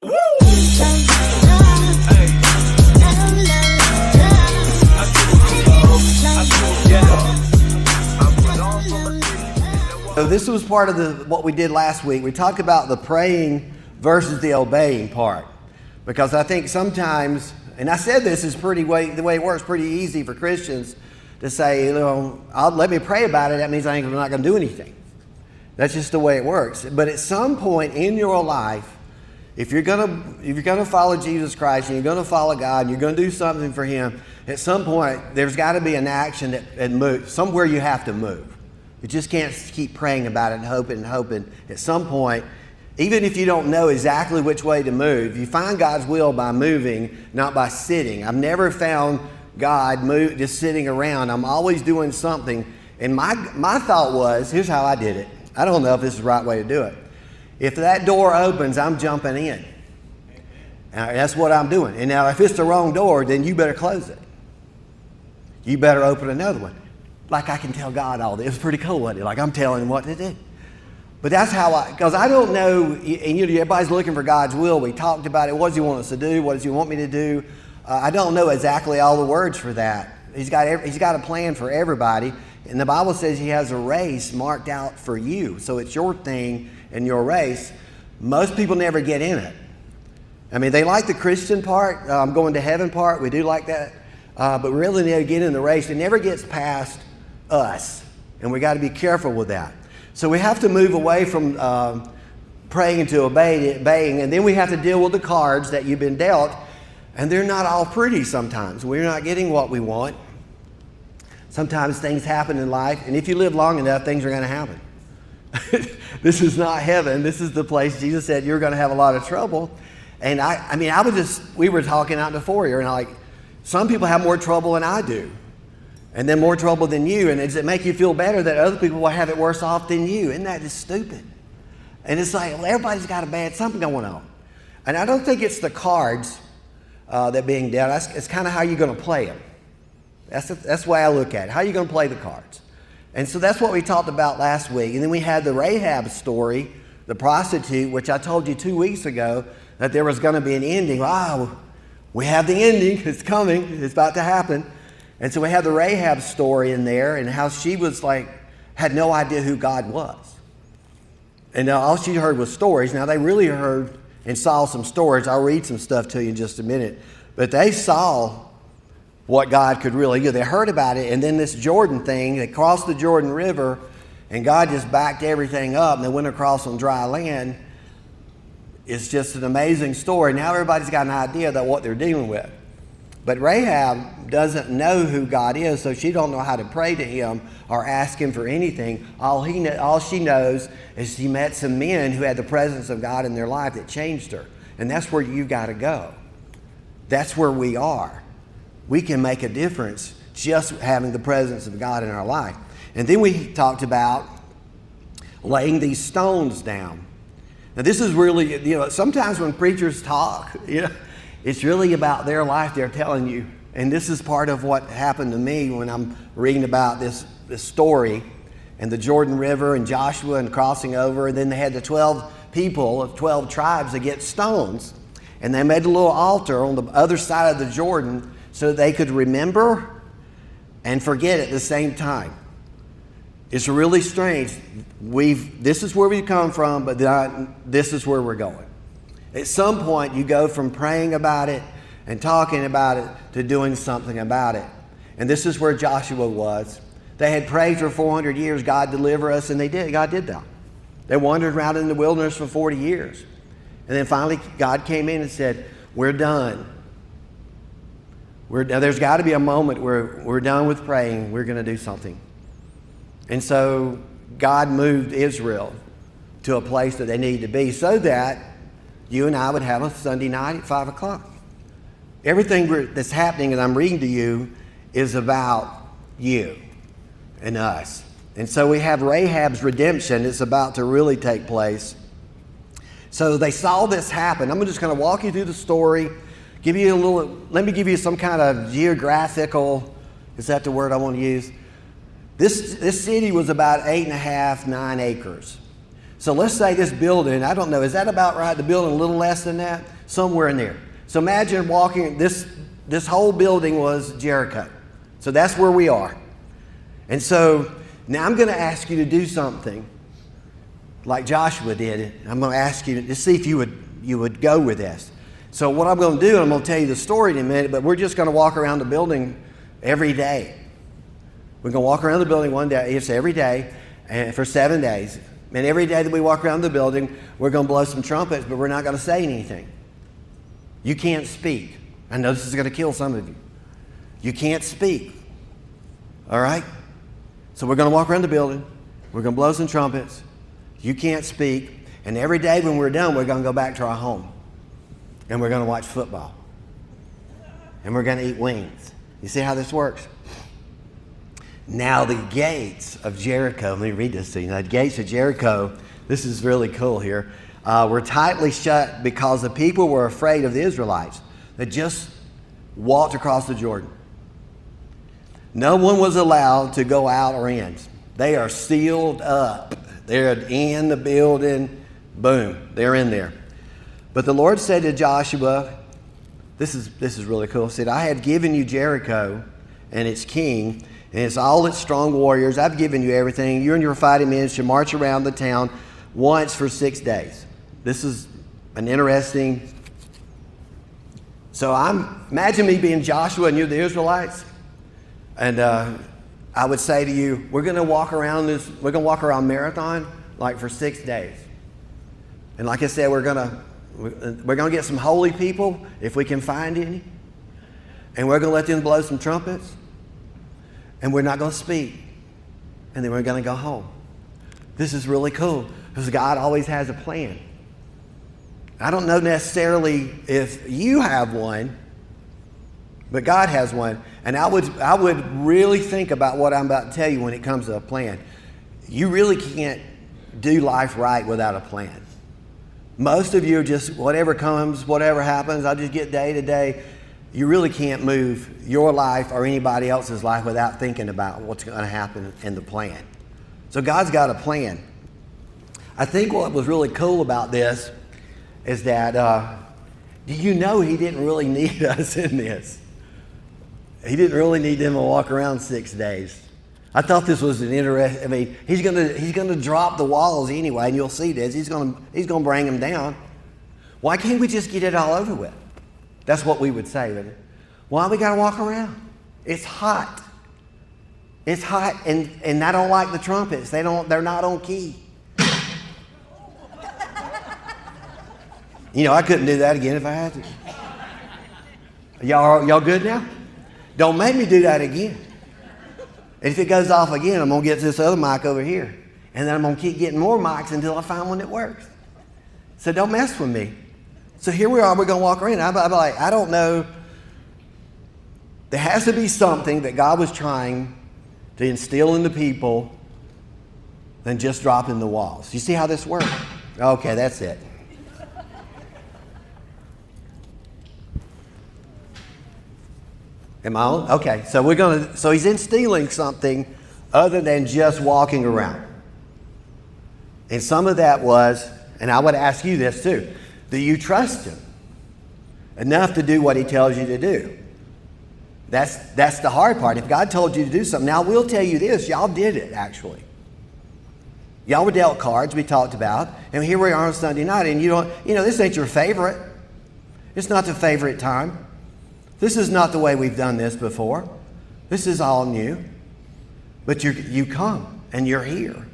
So this was part of what we did last week. We talked about the praying versus the obeying part. Because I think sometimes, and I said this is the way it works, pretty easy for Christians to say, let me pray about it. That means I'm not going to do anything. That's just the way it works. But at some point in your life, if you're gonna follow Jesus Christ and you're gonna follow God and you're gonna do something for Him, at some point there's got to be an action that moves. Somewhere you have to move. You just can't keep praying about it and hoping. At some point, even if you don't know exactly which way to move, you find God's will by moving, not by sitting. I've never found God just sitting around. I'm always doing something. And my thought was, here's how I did it. I don't know if this is the right way to do it. If that door opens, I'm jumping in. That's what I'm doing. And now if it's the wrong door, then you better close it. You better open another one. Like I can tell God all this. It's pretty cool, wasn't it? Like I'm telling Him what to do. But that's how because I don't know, and everybody's looking for God's will. We talked about it. What does He want us to do? What does He want me to do? I don't know exactly all the words for that. He's got a plan for everybody. And the Bible says He has a race marked out for you. So it's your thing and your race. Most people never get in it. I mean, they like the Christian part, going to heaven part. We do like that. But really, they get in the race. It never gets past us. And we got to be careful with that. So we have to move away from praying to obeying. And then we have to deal with the cards that you've been dealt. And they're not all pretty sometimes. We're not getting what we want. Sometimes things happen in life, and if you live long enough, things are going to happen. This is not heaven. This is the place Jesus said you're going to have a lot of trouble. And we were talking out in the foyer, and some people have more trouble than I do, and then more trouble than you. And does it make you feel better that other people will have it worse off than you? Isn't that just stupid? And it's like, well, everybody's got something going on. And I don't think it's the cards that being dealt. It's kind of how you're going to play them. That's the way I look at it. How are you going to play the cards? And so that's what we talked about last week. And then we had the Rahab story, the prostitute, which I told you 2 weeks ago that there was going to be an ending. Wow, we have the ending. It's coming. It's about to happen. And so we had the Rahab story in there and how she was had no idea who God was. And all she heard was stories. Now they really heard and saw some stories. I'll read some stuff to you in just a minute. But they saw what God could really do. They heard about it, and then this Jordan thing, they crossed the Jordan River, and God just backed everything up, and they went across on dry land. It's just an amazing story. Now everybody's got an idea about what they're dealing with. But Rahab doesn't know who God is, so she don't know how to pray to Him or ask Him for anything. All she knows is she met some men who had the presence of God in their life that changed her. And that's where you've got to go. That's where we are. We can make a difference just having the presence of God in our life. And then we talked about laying these stones down. Now this is really, sometimes when preachers talk, it's really about their life they're telling you. And this is part of what happened to me when I'm reading about this story and the Jordan River and Joshua and crossing over. And then they had the 12 people of 12 tribes that get stones. And they made a little altar on the other side of the Jordan so they could remember and forget at the same time. It's really strange. This is where we come from, but this is where we're going. At some point, you go from praying about it and talking about it to doing something about it. And this is where Joshua was. They had prayed for 400 years, God deliver us, and they did. God did that. They wandered around in the wilderness for 40 years. And then finally, God came in and said, we're done. There's got to be a moment where we're done with praying. We're going to do something. And so God moved Israel to a place that they needed to be so that you and I would have a Sunday night at 5 o'clock. Everything that's happening that I'm reading to you is about you and us. And so we have Rahab's redemption. It's about to really take place. So they saw this happen. I'm just going to walk you through the story. Let me give you some kind of geographical, is that the word I want to use? This city was about 8.5, 9 acres. So let's say this building, I don't know, is that about right? The building a little less than that? Somewhere in there. So imagine walking, this whole building was Jericho. So that's where we are. And so now I'm going to ask you to do something like Joshua did. I'm going to ask you to see if you would go with this. So what I'm going to do, I'm going to tell you the story in a minute, but we're just going to walk around the building every day. We're going to walk around the building one day, it's every day, and for 7 days. And every day that we walk around the building, we're going to blow some trumpets, but we're not going to say anything. You can't speak. I know this is going to kill some of you. You can't speak. All right? So we're going to walk around the building. We're going to blow some trumpets. You can't speak. And every day when we're done, we're going to go back to our home. And we're going to watch football. And we're going to eat wings. You see how this works? Now the gates of Jericho, let me read this to you. Now the gates of Jericho, this is really cool here, were tightly shut because the people were afraid of the Israelites that just walked across the Jordan. No one was allowed to go out or in. They are sealed up. They're in the building. Boom, they're in there. But the Lord said to Joshua, this is really cool. He said, I have given you Jericho and its king, and it's all its strong warriors. I've given you everything. You and your fighting men should march around the town once for 6 days. This is an interesting. So imagine me being Joshua and you're the Israelites. And I would say to you, we're going to walk around Marathon like for 6 days. And like I said, we're going to get some holy people if we can find any. And we're going to let them blow some trumpets. And we're not going to speak. And then we're going to go home. This is really cool because God always has a plan. I don't know necessarily if you have one, but God has one. And I would really think about what I'm about to tell you when it comes to a plan. You really can't do life right without a plan. Most of you are just whatever comes, whatever happens, I'll just get day to day. You really can't move your life or anybody else's life without thinking about what's going to happen in the plan. So God's got a plan. I think what was really cool about this is that, do you know He didn't really need us in this? He didn't really need them to walk around 6 days. I thought this was an interesting. I mean, he's gonna drop the walls anyway, and you'll see this. He's gonna bring them down. Why can't we just get it all over with? That's what we would say, wouldn't it? Why we gotta walk around? It's hot. It's hot, and I don't like the trumpets. They're not on key. You know, I couldn't do that again if I had to. Y'all good now? Don't make me do that again. And if it goes off again, I'm going to get this other mic over here. And then I'm going to keep getting more mics until I find one that works. So don't mess with me. So here we are, we're going to walk around. I'm like, I don't know. There has to be something that God was trying to instill in the people than just dropping the walls. You see how this works? Okay, that's it. Am I on? Okay, so he's instilling something other than just walking around. And some of that was, and I would ask you this too, do you trust Him enough to do what He tells you to do? That's the hard part. If God told you to do something, now we'll tell you this, y'all did it actually. Y'all were dealt cards, we talked about, and here we are on Sunday night, and this ain't your favorite. It's not the favorite time. This is not the way we've done this before. This is all new. But you come and you're here.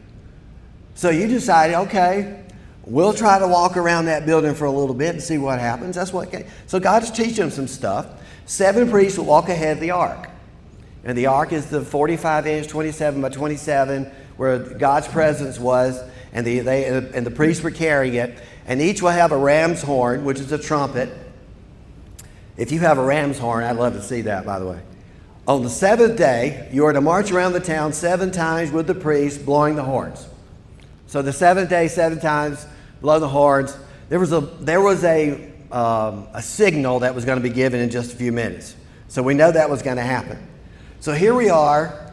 So you decided, okay, we'll try to walk around that building for a little bit and see what happens. So God is teaching them some stuff. 7 priests will walk ahead of the ark. And the ark is the 45-inch, 27 by 27, where God's presence was, and the priests were carrying it. And each will have a ram's horn, which is a trumpet. If you have a ram's horn, I'd love to see that, by the way. On the 7th day, you are to march around the town 7 times with the priests blowing the horns. So the 7th day, 7 times, blow the horns. There was a signal that was going to be given in just a few minutes. So we know that was going to happen. So here we are.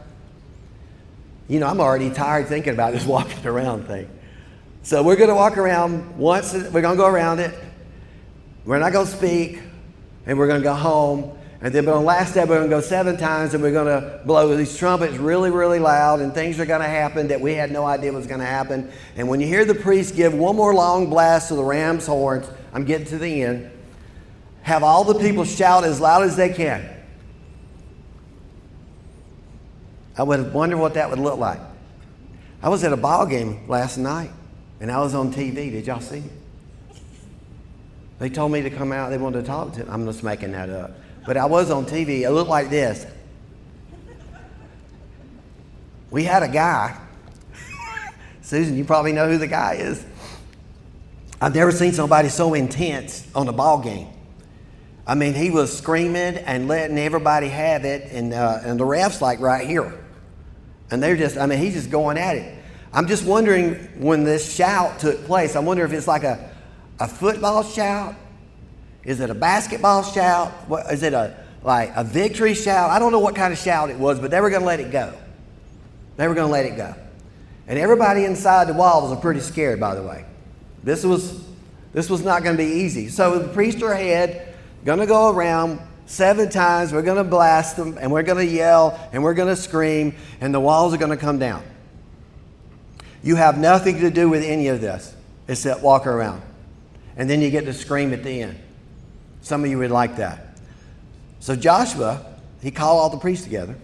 I'm already tired thinking about this walking around thing. So we're going to walk around once. We're going to go around it. We're not going to speak. And we're going to go home. And then on the last day, we're going to go 7 times. And we're going to blow these trumpets really, really loud. And things are going to happen that we had no idea was going to happen. And when you hear the priest give one more long blast of the ram's horns, I'm getting to the end, have all the people shout as loud as they can. I would wonder what that would look like. I was at a ball game last night. And I was on TV. Did y'all see it? They told me to come out. They wanted to talk to me. I'm just making that up. But I was on TV. It looked like this. We had a guy. Susan, you probably know who the guy is. I've never seen somebody so intense on a ball game. I mean, he was screaming and letting everybody have it. And the ref's like right here. And they're just, I mean, he's just going at it. I'm just wondering when this shout took place, I wonder if it's like a football shout. Is it a basketball shout? What, is it like a victory shout? I don't know what kind of shout it was, but they were going to let it go. They were going to let it go. And everybody inside the walls was pretty scared, by the way. This was not going to be easy. So the priests are ahead, going to go around 7 times. We're going to blast them, and we're going to yell, and we're going to scream, and the walls are going to come down. You have nothing to do with any of this except walk around. And then you get to scream at the end. Some of you would like that. So Joshua, he called all the priests together.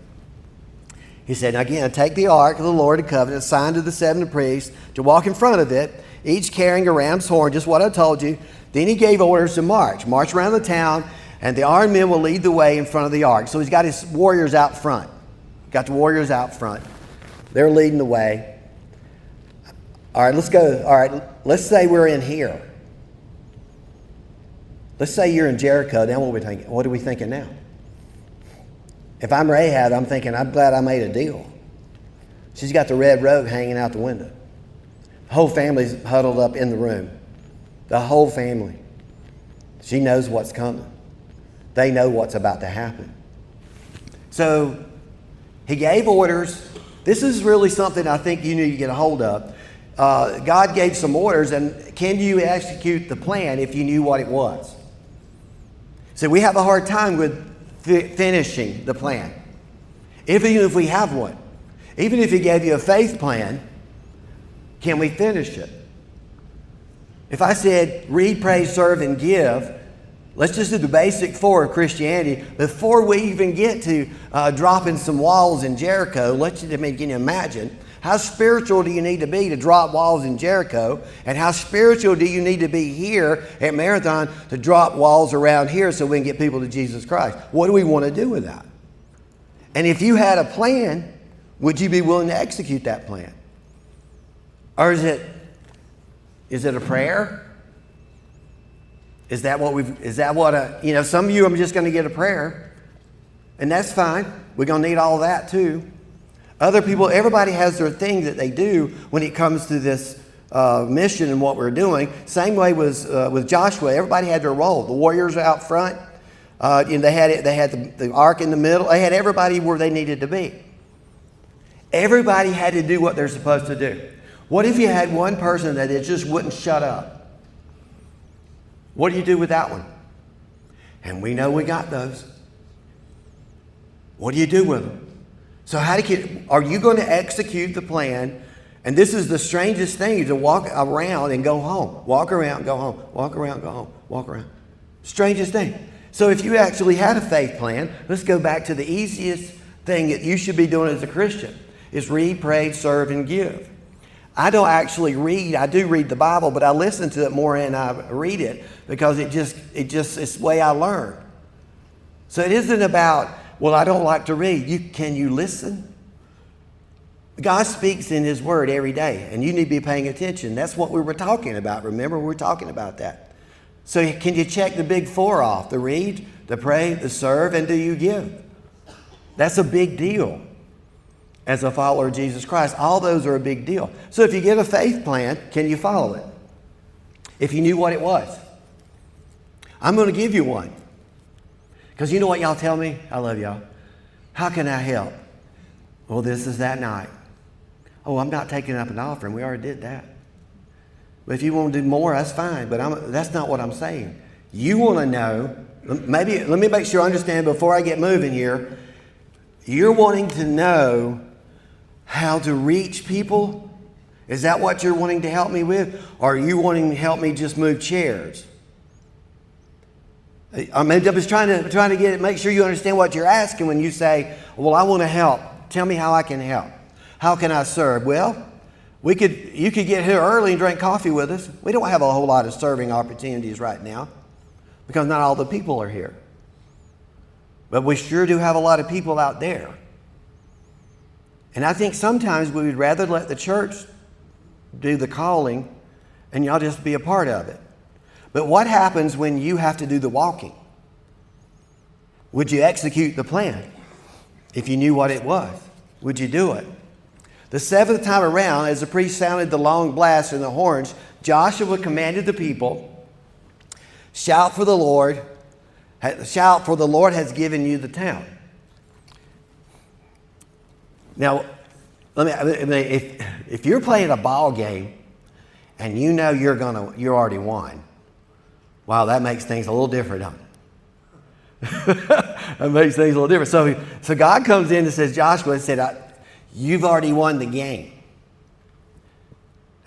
He said, again, take the ark of the Lord, the covenant, assigned to the 70 priests to walk in front of it, each carrying a ram's horn, just what I told you. Then he gave orders to march around the town, and the armed men will lead the way in front of the ark. So he's got his warriors out front. Got the warriors out front. They're leading the way. All right, let's go. All right, let's say we're in here. Let's say you're in Jericho. Now what are we thinking now? If I'm Rahab, I'm thinking, I'm glad I made a deal. She's got the red robe hanging out the window. The whole family's huddled up in the room. The whole family. She knows what's coming. They know what's about to happen. So he gave orders. This is really something I think you need to get a hold of. God gave some orders, and can you execute the plan if you knew what it was? So we have a hard time with finishing the plan. Even if we have one. Even if he gave you a faith plan, can we finish it? If I said read, pray, serve, and give, let's just do the basic 4 of Christianity. Before we even get to dropping some walls in Jericho, can you imagine? How spiritual do you need to be to drop walls in Jericho? And how spiritual do you need to be here at Marathon to drop walls around here so we can get people to Jesus Christ? What do we want to do with that? And if you had a plan, would you be willing to execute that plan? Or is it a prayer? Is that what some of you are just going to get a prayer. And that's fine. We're going to need all that too. Other people, everybody has their thing that they do when it comes to this mission and what we're doing. Same way with Joshua. Everybody had their role. The warriors out front. They had the ark in the middle. They had everybody where they needed to be. Everybody had to do what they're supposed to do. What if you had one person that just wouldn't shut up? What do you do with that one? And we know we got those. What do you do with them? So are you going to execute the plan? And this is the strangest thing, to walk around and go home. Walk around, go home. Walk around, go home. Walk around. Strangest thing. So if you actually had a faith plan, let's go back to the easiest thing that you should be doing as a Christian, is read, pray, serve, and give. I don't actually read. I do read the Bible, but I listen to it more and I read it because it's the way I learn. So it isn't about, well, I don't like to read. Can you listen? God speaks in His Word every day, and you need to be paying attention. That's what we were talking about. Remember, we were talking about that. So can you check the big 4 off? The read, the pray, the serve, and do you give? That's a big deal as a follower of Jesus Christ. All those are a big deal. So if you get a faith plan, can you follow it? If you knew what it was. I'm going to give you one. Because you know what y'all tell me? I love y'all. How can I help? Well, this is that night. Oh, I'm not taking up an offering. We already did that. But if you want to do more, that's fine. But that's not what I'm saying. You want to know, maybe let me make sure I understand before I get moving here. You're wanting to know how to reach people? Is that what you're wanting to help me with? Or are you wanting to help me just move chairs? I'm just trying to make sure you understand what you're asking when you say, well, I want to help. Tell me how I can help. How can I serve? Well, you could get here early and drink coffee with us. We don't have a whole lot of serving opportunities right now because not all the people are here. But we sure do have a lot of people out there. And I think sometimes we would rather let the church do the calling and y'all just be a part of it. But what happens when you have to do the walking? Would you execute the plan? If you knew what it was, would you do it? The seventh time around, as the priest sounded the long blast in the horns, Joshua commanded the people, shout for the Lord has given you the town. Now, if you're playing a ball game and you know you already won, wow, that makes things a little different, huh? That makes things a little different. So God comes in and says, Joshua said, you've already won the game.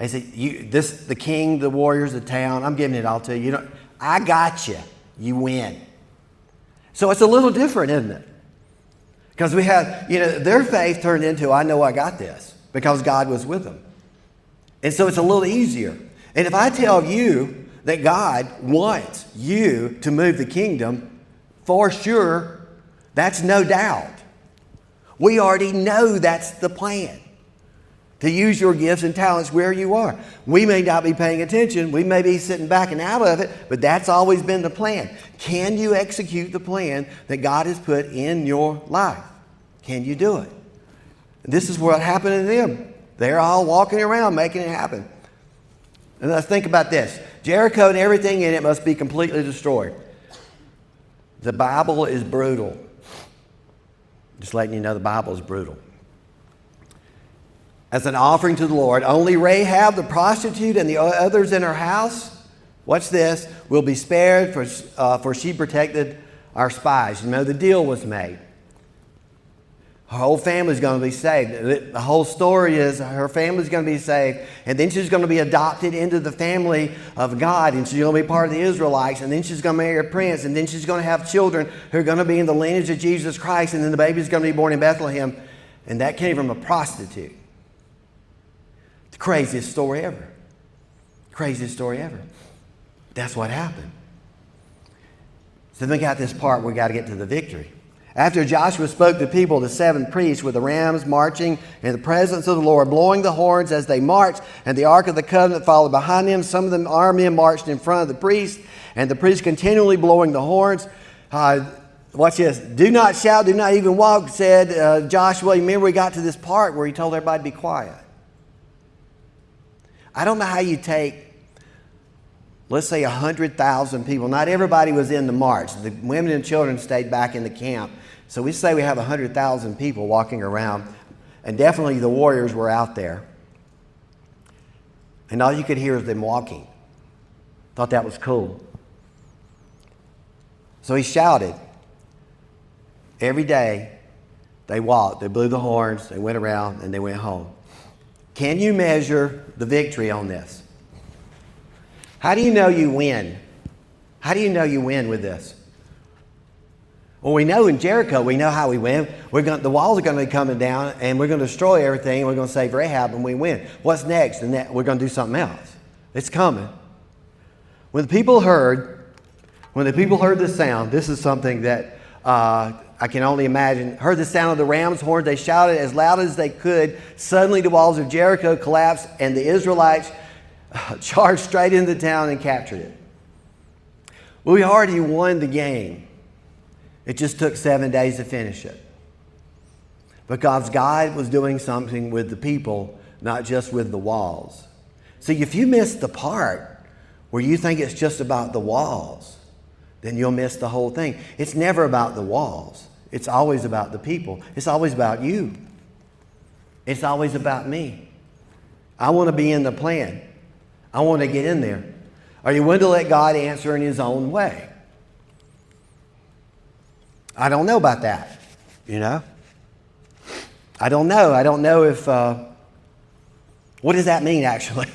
He said, the king, the warriors, the town, I'm giving it all to you. I got you. You win. So it's a little different, isn't it? Because we have, their faith turned into, I know I got this, because God was with them. And so it's a little easier. And if I tell you that God wants you to move the kingdom, for sure, that's no doubt. We already know that's the plan. To use your gifts and talents where you are. We may not be paying attention. We may be sitting back and out of it, but that's always been the plan. Can you execute the plan that God has put in your life? Can you do it? This is what happened to them. They're all walking around making it happen. And let's think about this. Jericho and everything in it must be completely destroyed. The Bible is brutal. Just letting you know the Bible is brutal. As an offering to the Lord, only Rahab the prostitute and the others in her house, watch this, will be spared for she protected our spies. The deal was made. Her whole family's going to be saved. The whole story is her family's going to be saved, and then she's going to be adopted into the family of God, and she's going to be part of the Israelites, and then she's going to marry a prince, and then she's going to have children who are going to be in the lineage of Jesus Christ, and then the baby's going to be born in Bethlehem, and that came from a prostitute. The craziest story ever. Craziest story ever. That's what happened. So then we got this part where we got to get to the victory. After Joshua spoke to the people, the 7 priests with the rams marching in the presence of the Lord, blowing the horns as they marched, and the Ark of the Covenant followed behind them. Some of the armed men marched in front of the priests, and the priests continually blowing the horns. Watch this. Do not shout, do not even walk, said Joshua. Remember, we got to this part where he told everybody to be quiet. I don't know how you take, let's say 100,000 people. Not everybody was in the march. The women and children stayed back in the camp. So we say we have 100,000 people walking around. And definitely the warriors were out there. And all you could hear is them walking. Thought that was cool. So he shouted. Every day they walked. They blew the horns. They went around and they went home. Can you measure the victory on this? How do you know you win? How do you know you win with this? Well, we know in Jericho, we know how we win. The walls are going to be coming down, and we're going to destroy everything, and we're going to save Rahab, and we win. What's next? And we're going to do something else. It's coming. When the people heard the sound, this is something that I can only imagine. Heard the sound of the ram's horn. They shouted as loud as they could. Suddenly the walls of Jericho collapsed, and the Israelites charged straight into the town and captured it. Well, we already won the game. It just took 7 days to finish it. Because God was doing something with the people, not just with the walls. See, if you miss the part where you think it's just about the walls, then you'll miss the whole thing. It's never about the walls. It's always about the people. It's always about you. It's always about me. I want to be in the plan. I want to get in there. Are you willing to let God answer in his own way? I don't know about that, you know. I don't know. I don't know if, what does that mean actually?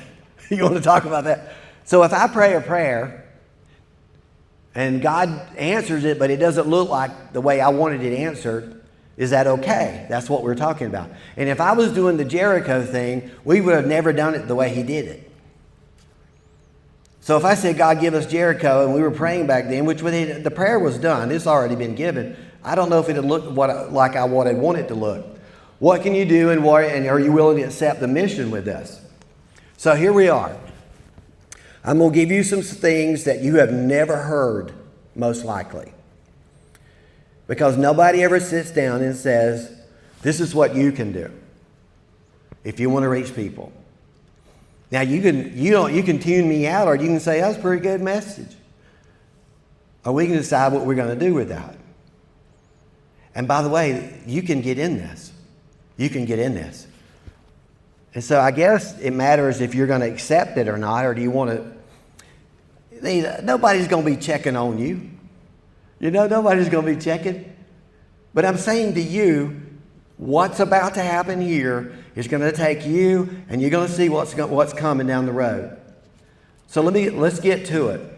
You want to talk about that? So if I pray a prayer and God answers it, but it doesn't look like the way I wanted it answered, is that okay? That's what we're talking about. And if I was doing the Jericho thing, we would have never done it the way he did it. So if I said, God, give us Jericho, and we were praying back then, which the prayer was done, it's already been given, I don't know if it had looked like I would want it to look. What can you do, and are you willing to accept the mission with us? So here we are. I'm going to give you some things that you have never heard, most likely. Because nobody ever sits down and says, this is what you can do if you want to reach people. Now you can tune me out, or you can say, that's a pretty good message. Or we can decide what we're going to do with that. And by the way, you can get in this. You can get in this. And so I guess it matters if you're going to accept it or not, or do you want to... Nobody's going to be checking on you. You know, nobody's going to be checking. But I'm saying to you, what's about to happen here is going to take you, and you're going to see what's coming down the road. So let's get to it.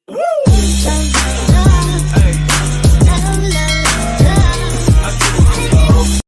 Woo!